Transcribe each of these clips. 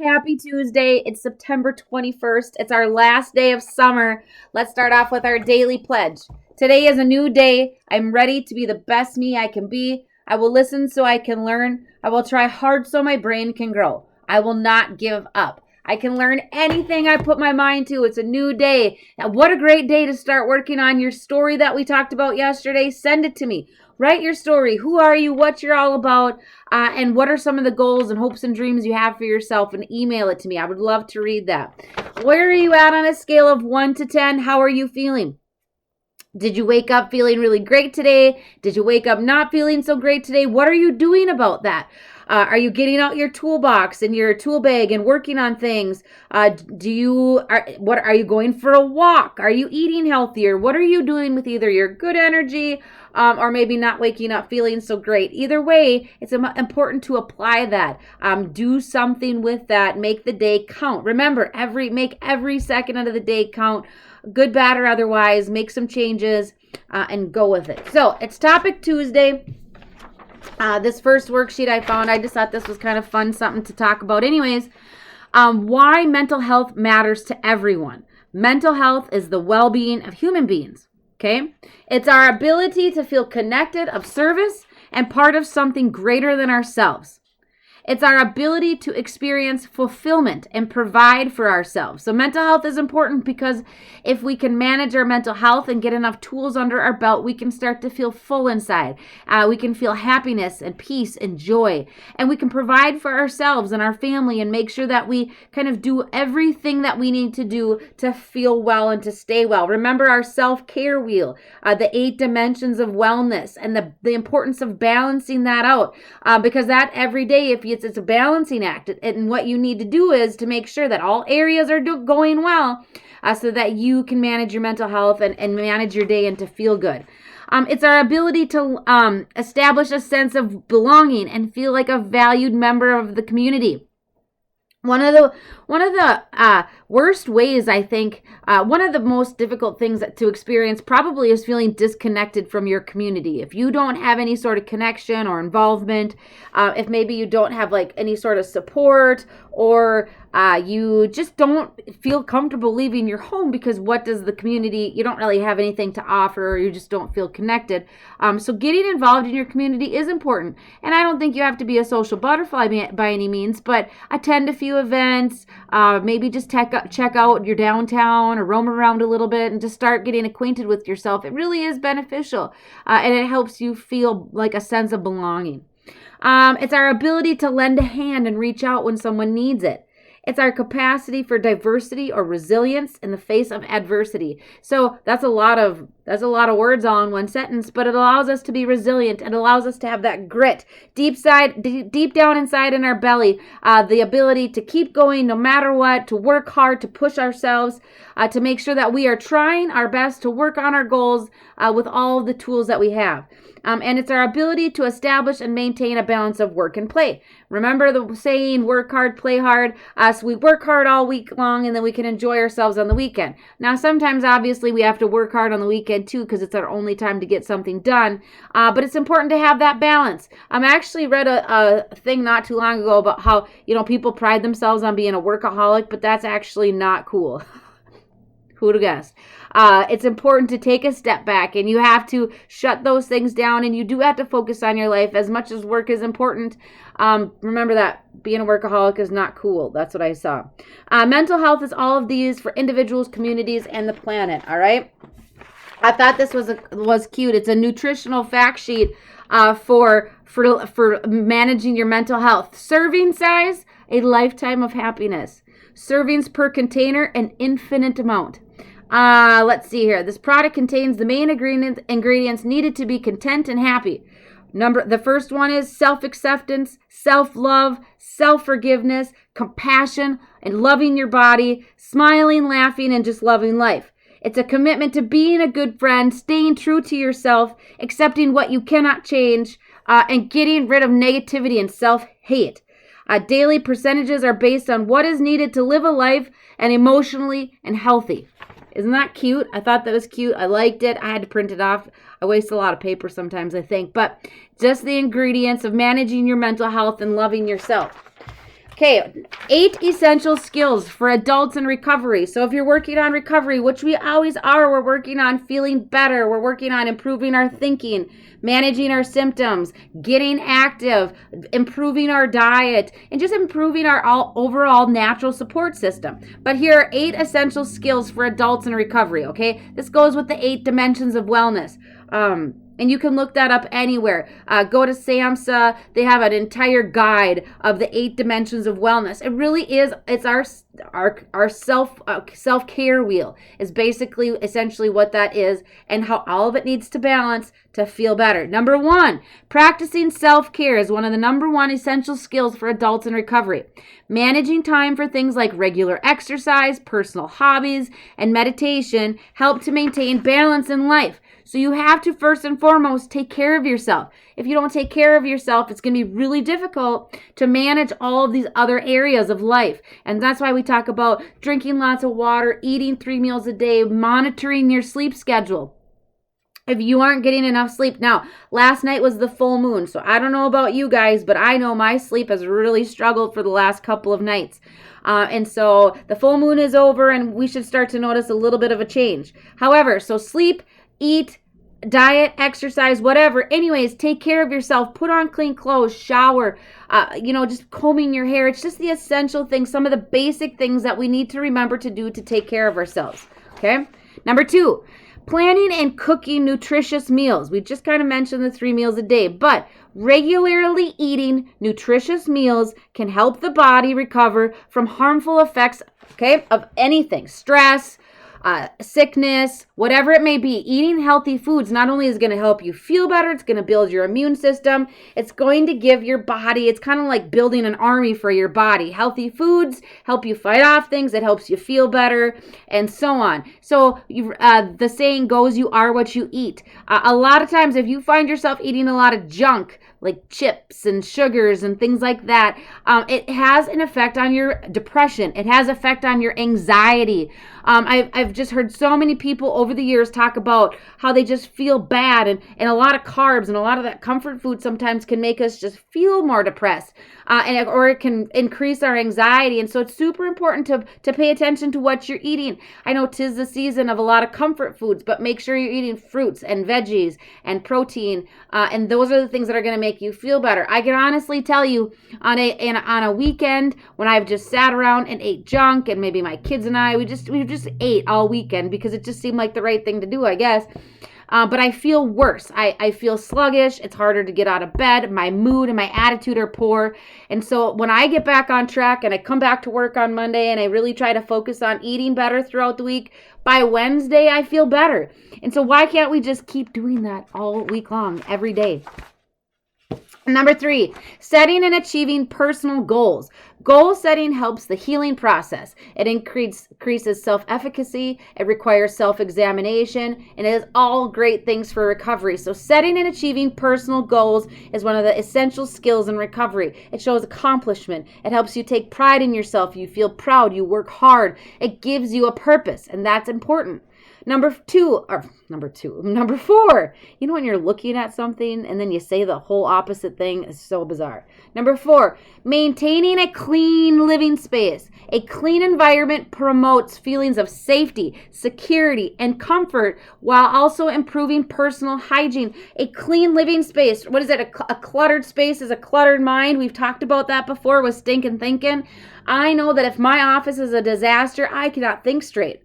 Happy Tuesday. It's September 21st. It's our last day of summer. Let's start off with our daily pledge. Today is a new day. I'm ready to be the best me I can be. I will listen so I can learn. I will try hard so my brain can grow. I will not give up. I can learn anything I put my mind to. It's a new day. Now, what a great day to start working on your story that we talked about yesterday. Send it to me. Write your story. Who are you? What you're all about? And what are some of the goals and hopes and dreams you have for yourself? And email it to me. I would love to read that. Where are you at on a scale of 1 to 10? How are you feeling? Did you wake up feeling really great today? Did you wake up not feeling so great today? What are you doing about that? Are you getting out your toolbox and your tool bag and working on things? Are you going for a walk? Are you eating healthier? What are you doing with either your good energy or maybe not waking up feeling so great? Either way, it's important to apply that. Do something with that. Make the day count. Remember, make every second of the day count. Good, bad, or otherwise. Make some changes and go with it. So it's Topic Tuesday. This first worksheet I found, I just thought this was kind of fun, something to talk about. Anyways, why mental health matters to everyone. Mental health is the well-being of human beings, okay? It's our ability to feel connected, of service, and part of something greater than ourselves. It's our ability to experience fulfillment and provide for ourselves. So mental health is important because if we can manage our mental health and get enough tools under our belt, we can start to feel full inside. We can feel happiness and peace and joy. And we can provide for ourselves and our family and make sure that we kind of do everything that we need to do to feel well and to stay well. Remember our self-care wheel, the 8 dimensions of wellness, and the importance of balancing that out. Because that every day, if it's a balancing act, and what you need to do is to make sure that all areas are going well so that you can manage your mental health and manage your day and to feel good. It's our ability to establish a sense of belonging and feel like a valued member of the community. One of the worst ways, I think, one of the most difficult things to experience probably is feeling disconnected from your community. If you don't have any sort of connection or involvement, if maybe you don't have like any sort of support, or you just don't feel comfortable leaving your home because what does the community, you don't really have anything to offer, or you just don't feel connected. So getting involved in your community is important. And I don't think you have to be a social butterfly by any means, but attend a few events, maybe just check out your downtown or roam around a little bit and just start getting acquainted with yourself. It really is beneficial, and it helps you feel like a sense of belonging. It's our ability to lend a hand and reach out when someone needs it. It's our capacity for diversity or resilience in the face of adversity. So that's a lot of words all in one sentence, but it allows us to be resilient. It allows us to have that grit deep down inside in our belly, the ability to keep going no matter what, to work hard, to push ourselves, to make sure that we are trying our best to work on our goals with all of the tools that we have. And it's our ability to establish and maintain a balance of work and play. Remember the saying, work hard, play hard. So we work hard all week long, and then we can enjoy ourselves on the weekend. Now, sometimes, obviously, we have to work hard on the weekend, too, because it's our only time to get something done. But it's important to have that balance. I actually read a thing not too long ago about how, people pride themselves on being a workaholic, but that's actually not cool. Who'd have guessed? It's important to take a step back, and you have to shut those things down, and you do have to focus on your life as much as work is important. Remember that being a workaholic is not cool. That's what I saw. Mental health is all of these for individuals, communities, and the planet. All right. I thought this was cute. It's a nutritional fact sheet for managing your mental health. Serving size, a lifetime of happiness. Servings per container, an infinite amount. Let's see here. This product contains the main ingredients needed to be content and happy. The first one is self-acceptance, self-love, self-forgiveness, compassion, and loving your body, smiling, laughing, and just loving life. It's a commitment to being a good friend, staying true to yourself, accepting what you cannot change, and getting rid of negativity and self-hate. Daily percentages are based on what is needed to live a life and emotionally and healthy. Isn't that cute? I thought that was cute. I liked it. I had to print it off. I waste a lot of paper sometimes, I think. But just the ingredients of managing your mental health and loving yourself. Okay, 8 essential skills for adults in recovery. So if you're working on recovery, which we always are, we're working on feeling better. We're working on improving our thinking, managing our symptoms, getting active, improving our diet, and just improving our overall natural support system. But here are 8 essential skills for adults in recovery, okay? This goes with the 8 dimensions of wellness. And you can look that up anywhere. Go to SAMHSA. They have an entire guide of the 8 dimensions of wellness. It really is. It's our self-care wheel is basically essentially what that is, and how all of it needs to balance to feel better. Number 1, practicing self-care is one of the number 1 essential skills for adults in recovery. Managing time for things like regular exercise, personal hobbies, and meditation help to maintain balance in life. So you have to first and foremost take care of yourself. If you don't take care of yourself, it's going to be really difficult to manage all of these other areas of life. And that's why we talk about drinking lots of water, eating 3 meals a day, monitoring your sleep schedule. If you aren't getting enough sleep. Now, last night was the full moon, so I don't know about you guys, but I know my sleep has really struggled for the last couple of nights. And so the full moon is over, and we should start to notice a little bit of a change. However, so sleep, eat, diet, exercise, whatever. Anyways, take care of yourself. Put on clean clothes, shower, just combing your hair. It's just the essential things, some of the basic things that we need to remember to do to take care of ourselves. Okay? Number 2, planning and cooking nutritious meals. We just kind of mentioned the 3 meals a day, but regularly eating nutritious meals can help the body recover from harmful effects, okay, of anything, stress, sickness, whatever it may be. Eating healthy foods not only is going to help you feel better, it's going to build your immune system. It's going to give your body, it's kind of like building an army for your body. Healthy foods help you fight off things. It helps you feel better, and so on. So the saying goes, you are what you eat. A lot of times if you find yourself eating a lot of junk, like chips and sugars and things like that, it has an effect on your depression. It has effect on your anxiety. I've just heard so many people over the years talk about how they just feel bad, and a lot of carbs and a lot of that comfort food sometimes can make us just feel more depressed, or it can increase our anxiety. And so it's super important to pay attention to what you're eating. I know 'tis the season of a lot of comfort foods, but make sure you're eating fruits and veggies and protein, and those are the things that are going to make you feel better. I can honestly tell you, on a weekend when I've just sat around and ate junk, and maybe my kids and I, we just ate all weekend because it just seemed like the right thing to do, I guess. But I feel worse. I feel sluggish. It's harder to get out of bed. My mood and my attitude are poor. And so when I get back on track and I come back to work on Monday and I really try to focus on eating better throughout the week, by Wednesday I feel better. And so why can't we just keep doing that all week long, every day? Number 3, setting and achieving personal goals. Goal setting helps the healing process. It increases self-efficacy. It requires self-examination, and it is all great things for recovery. So setting and achieving personal goals is one of the essential skills in recovery. It shows accomplishment. It helps you take pride in yourself. You feel proud. You work hard. It gives you a purpose, and that's important. Number 4, you know when you're looking at something and then you say the whole opposite thing? Is so bizarre. Number 4, maintaining a clean living space. A clean environment promotes feelings of safety, security, and comfort while also improving personal hygiene. A clean living space, what is it? A cluttered space is a cluttered mind. We've talked about that before with stinking thinking. I know that if my office is a disaster, I cannot think straight.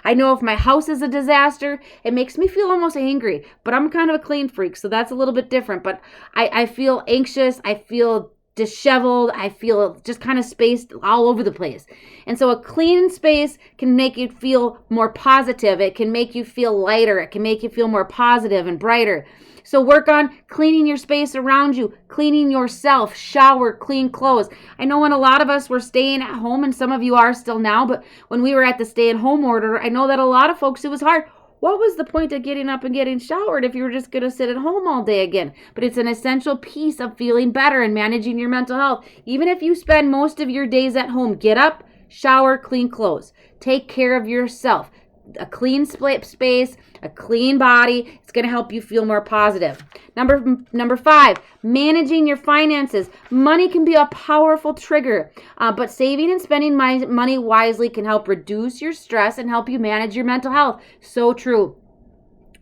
I know if my house is a disaster, it makes me feel almost angry, but I'm kind of a clean freak, so that's a little bit different. But I feel anxious. I feel disheveled. I feel just kind of spaced all over the place. And so a clean space can make you feel more positive. It can make you feel lighter. It can make you feel more positive and brighter. So work on cleaning your space around you, cleaning yourself, shower, clean clothes. I know when a lot of us were staying at home, and some of you are still now, but when we were at the stay-at-home order, I know that a lot of folks, it was hard. What was the point of getting up and getting showered if you were just going to sit at home all day again? But it's an essential piece of feeling better and managing your mental health. Even if you spend most of your days at home, get up, shower, clean clothes. Take care of yourself. a clean space, a clean body. It's going to help you feel more positive. Number 5, managing your finances. Money can be a powerful trigger, but saving and spending money wisely can help reduce your stress and help you manage your mental health. So true.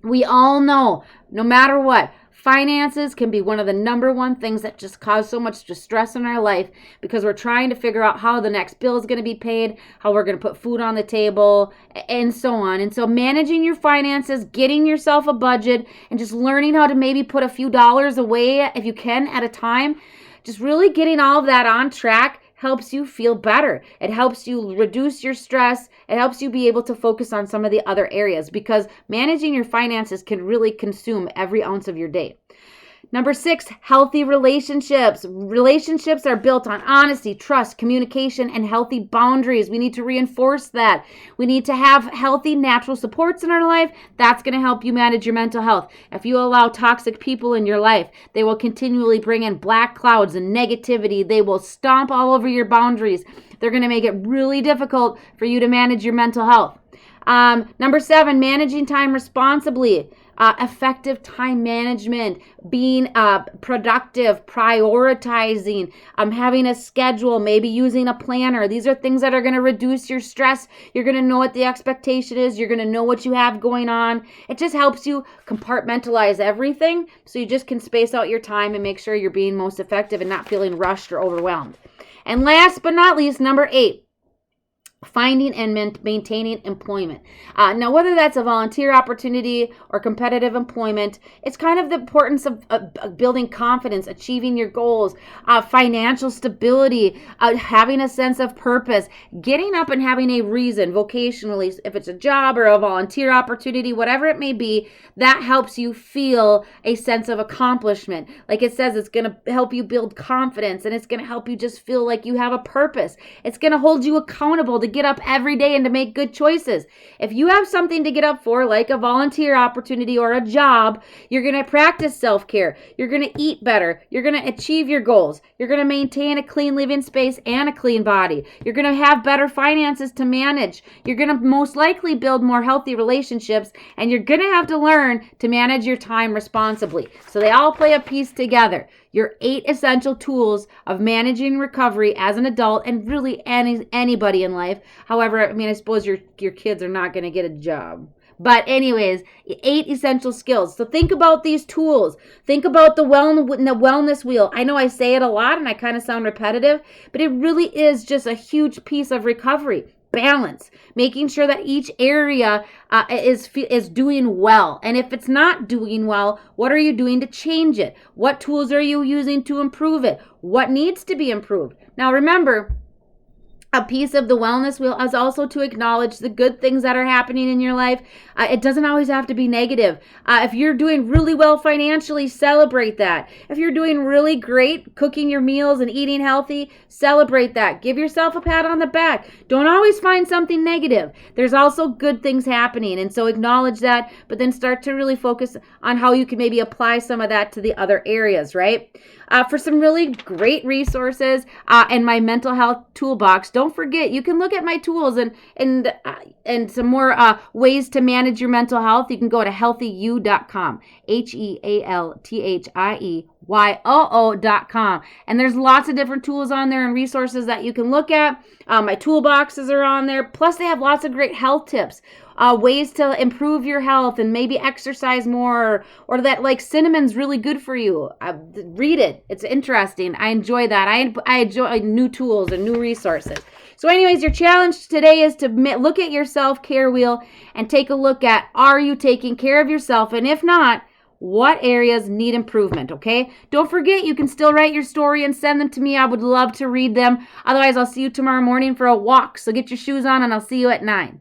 We all know, no matter what, finances can be one of the number one things that just cause so much distress in our life because we're trying to figure out how the next bill is going to be paid, how we're going to put food on the table, and so on. And so managing your finances, getting yourself a budget, and just learning how to maybe put a few dollars away if you can at a time, just really getting all of that on track helps you feel better. It helps you reduce your stress. It helps you be able to focus on some of the other areas because managing your finances can really consume every ounce of your day. Number 6, healthy relationships. Relationships are built on honesty, trust, communication, and healthy boundaries. We need to reinforce that. We need to have healthy natural supports in our life. That's going to help you manage your mental health. If you allow toxic people in your life, they will continually bring in black clouds and negativity. They will stomp all over your boundaries. They're going to make it really difficult for you to manage your mental health. Number 7, managing time responsibly. Effective time management, being productive, prioritizing, having a schedule, maybe using a planner. These are things that are going to reduce your stress. You're going to know what the expectation is. You're going to know what you have going on. It just helps you compartmentalize everything so you just can space out your time and make sure you're being most effective and not feeling rushed or overwhelmed. And last but not least, number 8, finding and maintaining employment. Now, whether that's a volunteer opportunity or competitive employment, it's kind of the importance of building confidence, achieving your goals, financial stability, having a sense of purpose, getting up and having a reason vocationally, if it's a job or a volunteer opportunity, whatever it may be, that helps you feel a sense of accomplishment. Like it says, it's going to help you build confidence and it's going to help you just feel like you have a purpose. It's going to hold you accountable to get up every day and to make good choices. If you have something to get up for, like a volunteer opportunity or a job, you're going to practice self-care. You're going to eat better. You're going to achieve your goals. You're going to maintain a clean living space and a clean body. You're going to have better finances to manage. You're going to most likely build more healthy relationships, and you're going to have to learn to manage your time responsibly. So they all play a piece together. Your 8 essential tools of managing recovery as an adult and really anybody in life. However, I suppose your kids are not going to get a job. But anyways, 8 essential skills. So think about these tools. Think about the wellness wheel. I know I say it a lot and I kind of sound repetitive, but it really is just a huge piece of recovery. Balance, making sure that each area is doing well. And if it's not doing well, what are you doing to change it? What tools are you using to improve it? What needs to be improved? Now remember, a piece of the wellness wheel is also to acknowledge the good things that are happening in your life. It doesn't always have to be negative. If you're doing really well financially, celebrate that. If you're doing really great cooking your meals and eating healthy, celebrate that. Give yourself a pat on the back. Don't always find something negative. There's also good things happening, and so acknowledge that, but then start to really focus on how you can maybe apply some of that to the other areas, right? For some really great resources and my mental health toolbox, don't forget you can look at my tools and some more ways to manage your mental health. You can go to healthyyou.com, HEALTHIEYOO.com, and there's lots of different tools on there and resources that you can look at. My toolboxes are on there. Plus, they have lots of great health tips. Ways to improve your health and maybe exercise more, or that like cinnamon's really good for you. Read it. It's interesting. I enjoy that. I enjoy new tools and new resources. So anyways, your challenge today is to look at your self-care wheel and take a look at, are you taking care of yourself? And if not, what areas need improvement, okay? Don't forget, you can still write your story and send them to me. I would love to read them. Otherwise, I'll see you tomorrow morning for a walk. So get your shoes on and I'll see you at 9.